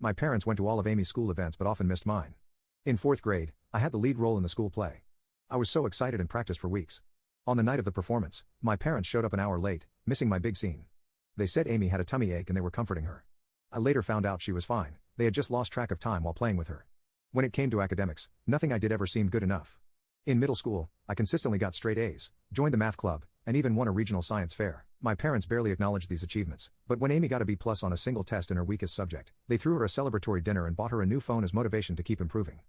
My parents went to all of Amy's school events but often missed mine. In 4th grade, I had the lead role in the school play. I was so excited and practiced for weeks. On the night of the performance, my parents showed up an hour late, missing my big scene. They said Amy had a tummy ache and they were comforting her. I later found out she was fine, they had just lost track of time while playing with her. When it came to academics, nothing I did ever seemed good enough. In middle school, I consistently got straight A's, joined the math club, and even won a regional science fair. My parents barely acknowledged these achievements, but when Amy got a B+ on a single test in her weakest subject, they threw her a celebratory dinner and bought her a new phone as motivation to keep improving.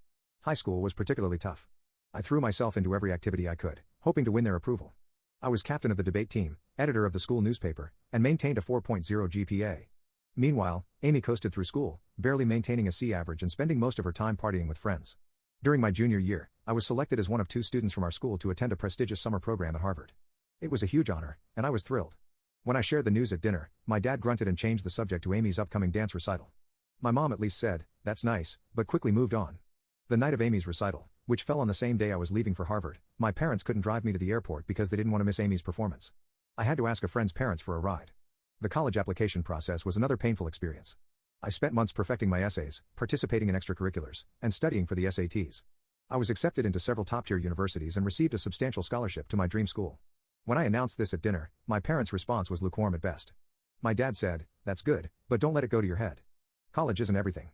High school was particularly tough. I threw myself into every activity I could, hoping to win their approval. I was captain of the debate team, editor of the school newspaper, and maintained a 4.0 GPA. Meanwhile, Amy coasted through school, barely maintaining a C average and spending most of her time partying with friends. During my junior year, I was selected as one of 2 students from our school to attend a prestigious summer program at Harvard. It was a huge honor, and I was thrilled. When I shared the news at dinner, my dad grunted and changed the subject to Amy's upcoming dance recital. My mom at least said, "That's nice," but quickly moved on. The night of Amy's recital, which fell on the same day I was leaving for Harvard, my parents couldn't drive me to the airport because they didn't want to miss Amy's performance. I had to ask a friend's parents for a ride. The college application process was another painful experience. I spent months perfecting my essays, participating in extracurriculars, and studying for the SATs. I was accepted into several top-tier universities and received a substantial scholarship to my dream school. When I announced this at dinner, my parents' response was lukewarm at best. My dad said, "That's good, but don't let it go to your head. College isn't everything."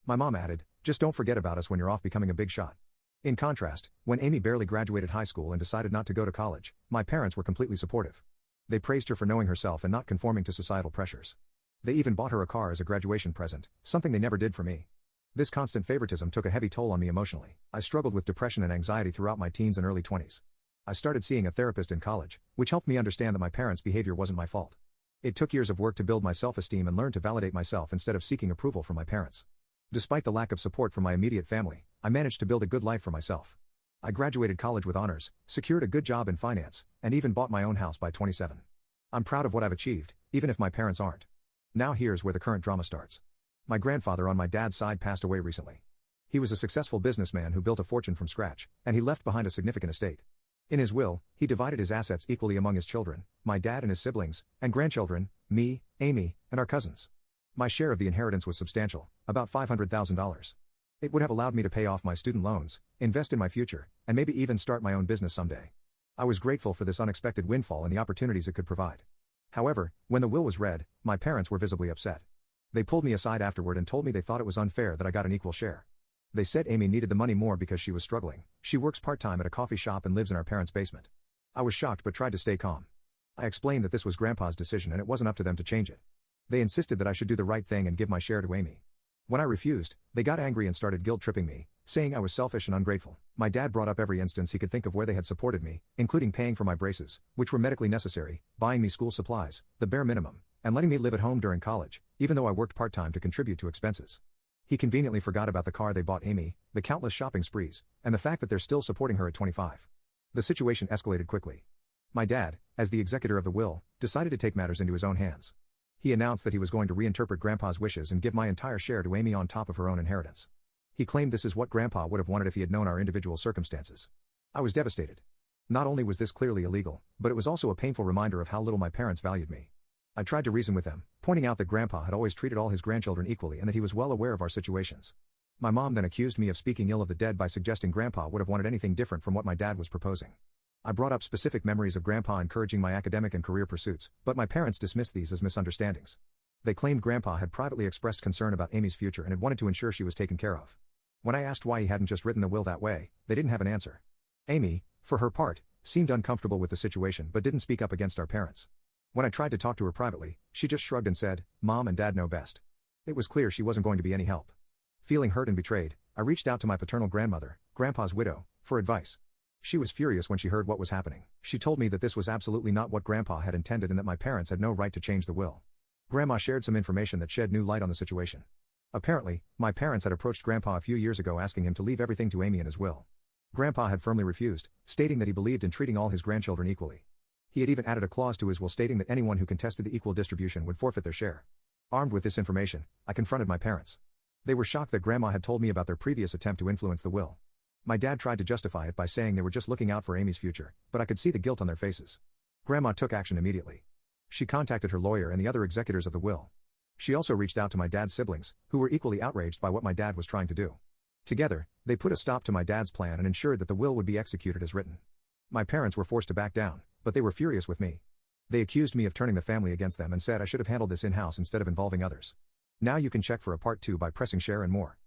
My mom added, "Just don't forget about us when you're off becoming a big shot." In contrast, when Amy barely graduated high school and decided not to go to college, my parents were completely supportive. They praised her for knowing herself and not conforming to societal pressures. They even bought her a car as a graduation present, something they never did for me. This constant favoritism took a heavy toll on me emotionally. I struggled with depression and anxiety throughout my teens and early 20s. I started seeing a therapist in college, which helped me understand that my parents' behavior wasn't my fault. It took years of work to build my self-esteem and learn to validate myself instead of seeking approval from my parents. Despite the lack of support from my immediate family, I managed to build a good life for myself. I graduated college with honors, secured a good job in finance, and even bought my own house by 27. I'm proud of what I've achieved, even if my parents aren't. Now here's where the current drama starts. My grandfather on my dad's side passed away recently. He was a successful businessman who built a fortune from scratch, and he left behind a significant estate. In his will, he divided his assets equally among his children, my dad and his siblings, and grandchildren, me, Amy, and our cousins. My share of the inheritance was substantial, about $500,000. It would have allowed me to pay off my student loans, invest in my future, and maybe even start my own business someday. I was grateful for this unexpected windfall and the opportunities it could provide. However, when the will was read, my parents were visibly upset. They pulled me aside afterward and told me they thought it was unfair that I got an equal share. They said Amy needed the money more because she was struggling. She works part-time at a coffee shop and lives in our parents' basement. I was shocked but tried to stay calm. I explained that this was Grandpa's decision and it wasn't up to them to change it. They insisted that I should do the right thing and give my share to Amy. When I refused, they got angry and started guilt-tripping me, saying I was selfish and ungrateful. My dad brought up every instance he could think of where they had supported me, including paying for my braces, which were medically necessary, buying me school supplies, the bare minimum, and letting me live at home during college, even though I worked part-time to contribute to expenses. He conveniently forgot about the car they bought Amy, the countless shopping sprees, and the fact that they're still supporting her at 25. The situation escalated quickly. My dad, as the executor of the will, decided to take matters into his own hands. He announced that he was going to reinterpret Grandpa's wishes and give my entire share to Amy on top of her own inheritance. He claimed this is what Grandpa would have wanted if he had known our individual circumstances. I was devastated. Not only was this clearly illegal, but it was also a painful reminder of how little my parents valued me. I tried to reason with them, pointing out that Grandpa had always treated all his grandchildren equally and that he was well aware of our situations. My mom then accused me of speaking ill of the dead by suggesting Grandpa would have wanted anything different from what my dad was proposing. I brought up specific memories of Grandpa encouraging my academic and career pursuits, but my parents dismissed these as misunderstandings. They claimed Grandpa had privately expressed concern about Amy's future and had wanted to ensure she was taken care of. When I asked why he hadn't just written the will that way, they didn't have an answer. Amy, for her part, seemed uncomfortable with the situation but didn't speak up against our parents. When I tried to talk to her privately, she just shrugged and said, "Mom and Dad know best." It was clear she wasn't going to be any help. Feeling hurt and betrayed, I reached out to my paternal grandmother, Grandpa's widow, for advice. She was furious when she heard what was happening. She told me that this was absolutely not what Grandpa had intended and that my parents had no right to change the will. Grandma shared some information that shed new light on the situation. Apparently, my parents had approached Grandpa a few years ago asking him to leave everything to Amy in his will. Grandpa had firmly refused, stating that he believed in treating all his grandchildren equally. He had even added a clause to his will stating that anyone who contested the equal distribution would forfeit their share. Armed with this information, I confronted my parents. They were shocked that Grandma had told me about their previous attempt to influence the will. My dad tried to justify it by saying they were just looking out for Amy's future, but I could see the guilt on their faces. Grandma took action immediately. She contacted her lawyer and the other executors of the will. She also reached out to my dad's siblings, who were equally outraged by what my dad was trying to do. Together, they put a stop to my dad's plan and ensured that the will would be executed as written. My parents were forced to back down, but they were furious with me. They accused me of turning the family against them and said I should have handled this in-house instead of involving others. Now you can check for a part 2 by pressing share and more.